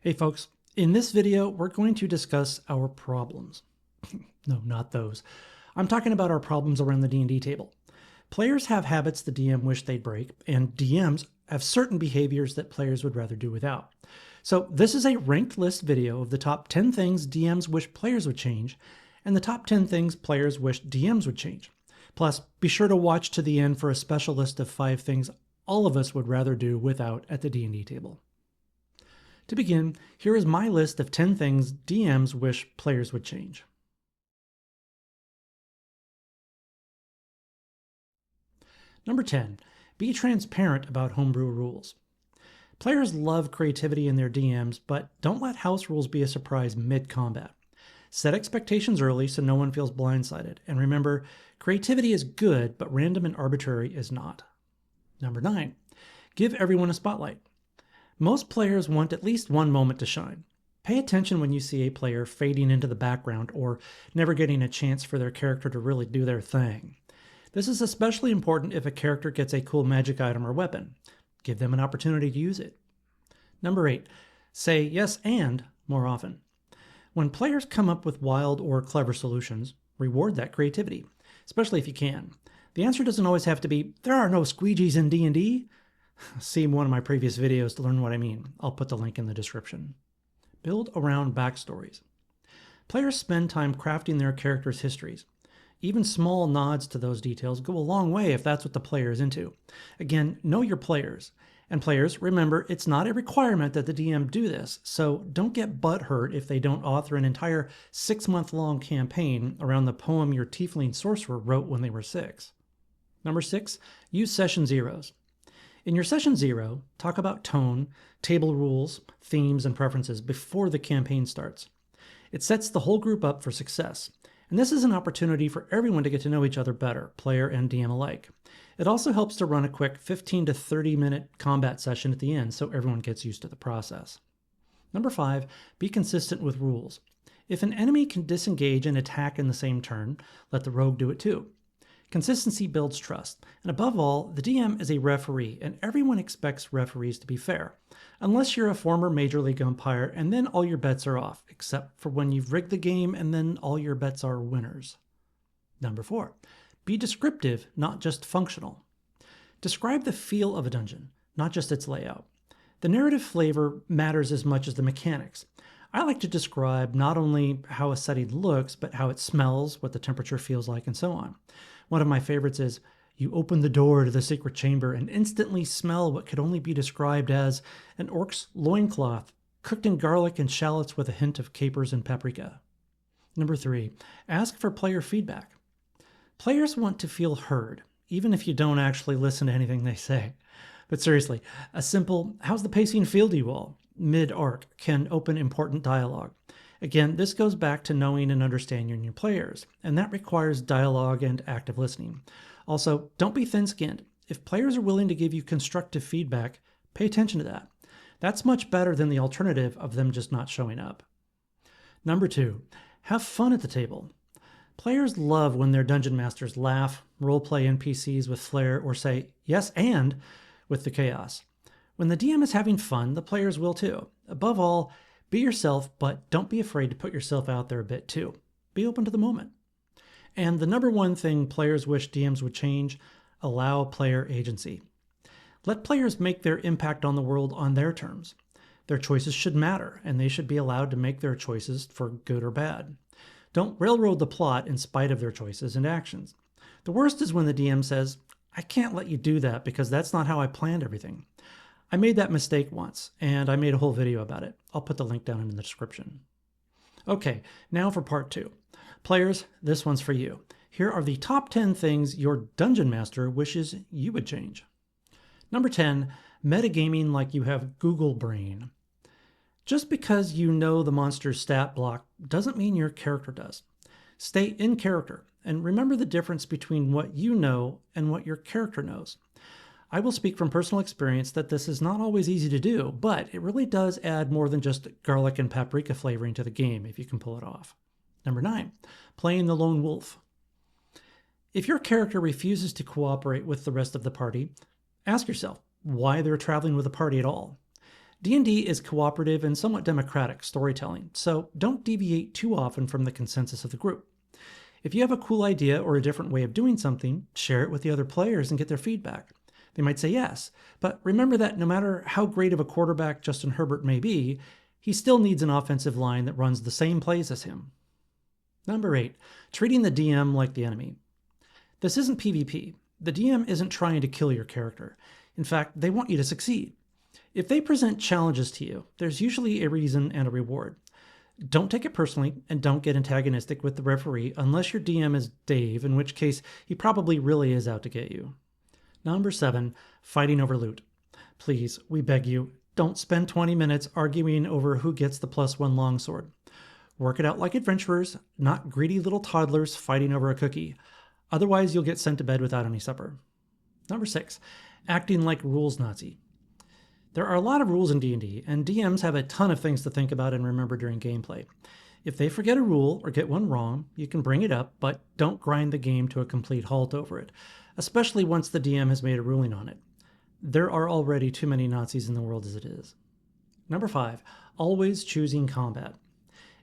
Hey folks, in this video, we're going to discuss our problems. No, not those. I'm talking about our problems around the D&D table. Players have habits the DM wish they'd break, and DMs have certain behaviors that players would rather do without. So this is a ranked list video of the top 10 things DMs wish players would change, and the top 10 things players wish DMs would change. Plus, be sure to watch to the end for a special list of 5 things all of us would rather do without at the D&D table. To begin, here is my list of 10 things DMs wish players would change. Number 10, be transparent about homebrew rules. Players love creativity in their DMs, but don't let house rules be a surprise mid-combat. Set expectations early so no one feels blindsided, and remember, creativity is good, but random and arbitrary is not. Number 9, give everyone a spotlight. Most players want at least one moment to shine. Pay attention when you see a player fading into the background or never getting a chance for their character to really do their thing. This is especially important if a character gets a cool magic item or weapon. Give them an opportunity to use it. Number 8, say yes and more often. When players come up with wild or clever solutions, reward that creativity, especially if you can. The answer doesn't always have to be, there are no squeegees in D&D. See one of my previous videos to learn what I mean. I'll put the link in the description. Build around backstories. Players spend time crafting their characters' histories. Even small nods to those details go a long way if that's what the player is into. Again, know your players. And players, remember, it's not a requirement that the DM do this, so don't get butthurt if they don't author an entire 6-month-long campaign around the poem your tiefling sorcerer wrote when they were 6. Number 6, use session zeros. In your session 0, talk about tone, table rules, themes, and preferences before the campaign starts. It sets the whole group up for success, and this is an opportunity for everyone to get to know each other better, player and DM alike. It also helps to run a quick 15 to 30-minute combat session at the end so everyone gets used to the process. Number 5, be consistent with rules. If an enemy can disengage and attack in the same turn, let the rogue do it too. Consistency builds trust, and above all, the DM is a referee, and everyone expects referees to be fair. Unless you're a former Major League umpire, and then all your bets are off, except for when you've rigged the game and then all your bets are winners. Number 4, be descriptive, not just functional. Describe the feel of a dungeon, not just its layout. The narrative flavor matters as much as the mechanics. I like to describe not only how a setting looks, but how it smells, what the temperature feels like, and so on. One of my favorites is, you open the door to the secret chamber and instantly smell what could only be described as an orc's loincloth, cooked in garlic and shallots with a hint of capers and paprika. Number 3, ask for player feedback. Players want to feel heard, even if you don't actually listen to anything they say. But seriously, a simple, how's the pacing feel to you all, mid-arc, can open important dialogue. Again, this goes back to knowing and understanding your players, and that requires dialogue and active listening. Also, don't be thin-skinned. If players are willing to give you constructive feedback, pay attention to that. That's much better than the alternative of them just not showing up. Number 2, have fun at the table. Players love when their dungeon masters laugh, roleplay NPCs with flair, or say, yes and, with the chaos. When the DM is having fun, the players will too. Above all, be yourself, but don't be afraid to put yourself out there a bit too. Be open to the moment. And the number 1 thing players wish DMs would change, allow player agency. Let players make their impact on the world on their terms. Their choices should matter, and they should be allowed to make their choices for good or bad. Don't railroad the plot in spite of their choices and actions. The worst is when the DM says, I can't let you do that because that's not how I planned everything. I made that mistake once, and I made a whole video about it. I'll put the link down in the description. Okay, now for part 2. Players, this one's for you. Here are the top 10 things your dungeon master wishes you would change. Number 10, metagaming like you have Google brain. Just because you know the monster's stat block doesn't mean your character does. Stay in character, and remember the difference between what you know and what your character knows. I will speak from personal experience that this is not always easy to do, but it really does add more than just garlic and paprika flavoring to the game if you can pull it off. Number 9, playing the lone wolf. If your character refuses to cooperate with the rest of the party, ask yourself why they're traveling with the party at all. D&D is cooperative and somewhat democratic storytelling, so don't deviate too often from the consensus of the group. If you have a cool idea or a different way of doing something, share it with the other players and get their feedback. They might say yes, but remember that no matter how great of a quarterback Justin Herbert may be, he still needs an offensive line that runs the same plays as him. Number 8, treating the DM like the enemy. This isn't PvP. The DM isn't trying to kill your character. In fact, they want you to succeed. If they present challenges to you, there's usually a reason and a reward. Don't take it personally and don't get antagonistic with the referee unless your DM is Dave, in which case he probably really is out to get you. Number 7, fighting over loot. Please, we beg you, don't spend 20 minutes arguing over who gets the +1 longsword. Work it out like adventurers, not greedy little toddlers fighting over a cookie. Otherwise, you'll get sent to bed without any supper. Number 6, acting like rules Nazi. There are a lot of rules in D&D, and DMs have a ton of things to think about and remember during gameplay. If they forget a rule or get one wrong, you can bring it up, but don't grind the game to a complete halt over it, especially once the DM has made a ruling on it. There are already too many Nazis in the world as it is. Number 5, always choosing combat.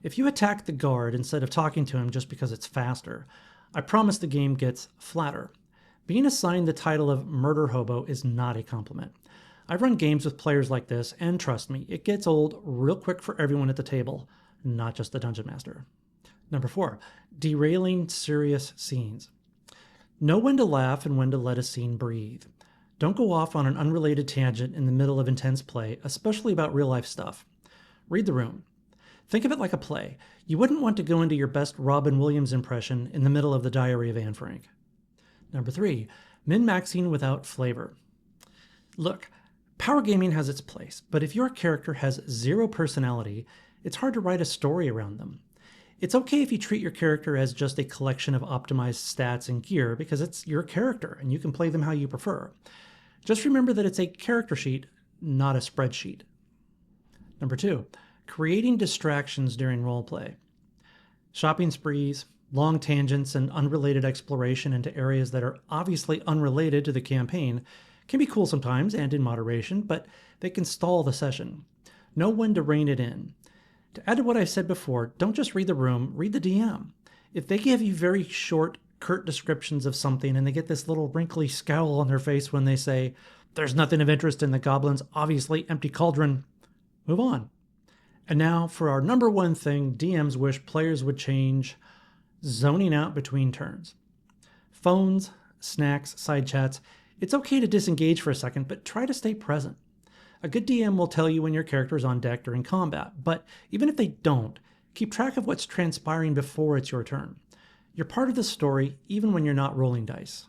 If you attack the guard instead of talking to him just because it's faster, I promise the game gets flatter. Being assigned the title of murder hobo is not a compliment. I've run games with players like this, and trust me, it gets old real quick for everyone at the table, not just the dungeon master. Number 4, derailing serious scenes. Know when to laugh and when to let a scene breathe. Don't go off on an unrelated tangent in the middle of intense play, especially about real-life stuff. Read the room. Think of it like a play. You wouldn't want to go into your best Robin Williams impression in the middle of the Diary of Anne Frank. Number 3, min-maxing without flavor. Look, power gaming has its place, but if your character has zero personality, it's hard to write a story around them. It's okay if you treat your character as just a collection of optimized stats and gear because it's your character and you can play them how you prefer. Just remember that it's a character sheet, not a spreadsheet. Number 2, creating distractions during roleplay. Shopping sprees, long tangents, and unrelated exploration into areas that are obviously unrelated to the campaign can be cool sometimes and in moderation, but they can stall the session. Know when to rein it in. To add to what I said before, don't just read the room, read the DM. If they give you very short, curt descriptions of something and they get this little wrinkly scowl on their face when they say, "There's nothing of interest in the goblin's obviously empty cauldron," move on. And now for our number 1 thing DMs wish players would change: zoning out between turns. Phones, snacks, side chats. It's okay to disengage for a second, but try to stay present. A good DM will tell you when your character is on deck during combat, but even if they don't, keep track of what's transpiring before it's your turn. You're part of the story even when you're not rolling dice.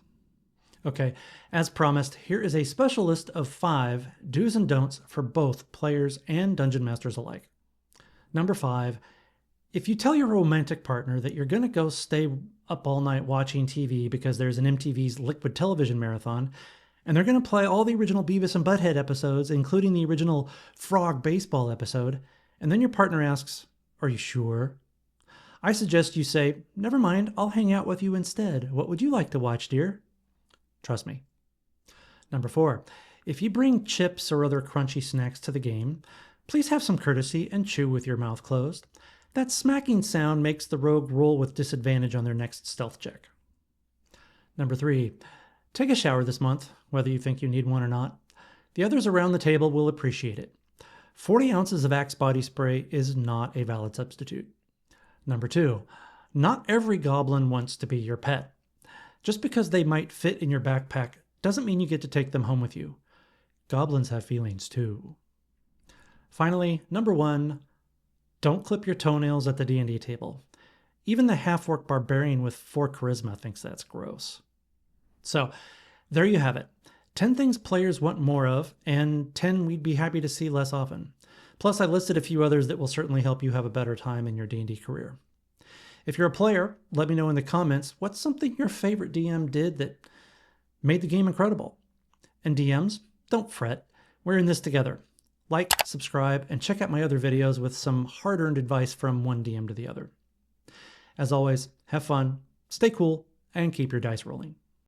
Okay, as promised, here is a special list of 5 do's and don'ts for both players and dungeon masters alike. Number 5, if you tell your romantic partner that you're going to go stay up all night watching TV because there's an MTV's Liquid Television Marathon, and they're going to play all the original Beavis and Butthead episodes, including the original Frog Baseball episode, and then your partner asks, "Are you sure?" I suggest you say, "Never mind, I'll hang out with you instead. What would you like to watch, dear?" Trust me. Number 4, if you bring chips or other crunchy snacks to the game, please have some courtesy and chew with your mouth closed. That smacking sound makes the rogue roll with disadvantage on their next stealth check. Number 3, take a shower this month, whether you think you need one or not. The others around the table will appreciate it. 40 ounces of Axe body spray is not a valid substitute. Number 2, not every goblin wants to be your pet. Just because they might fit in your backpack doesn't mean you get to take them home with you. Goblins have feelings too. Finally, number 1, don't clip your toenails at the D&D table. Even the half-orc barbarian with 4 charisma thinks that's gross. So, there you have it. 10 things players want more of, and 10 we'd be happy to see less often. Plus, I listed a few others that will certainly help you have a better time in your D&D career. If you're a player, let me know in the comments what's something your favorite DM did that made the game incredible. And DMs, don't fret. We're in this together. Like, subscribe, and check out my other videos with some hard-earned advice from one DM to the other. As always, have fun, stay cool, and keep your dice rolling.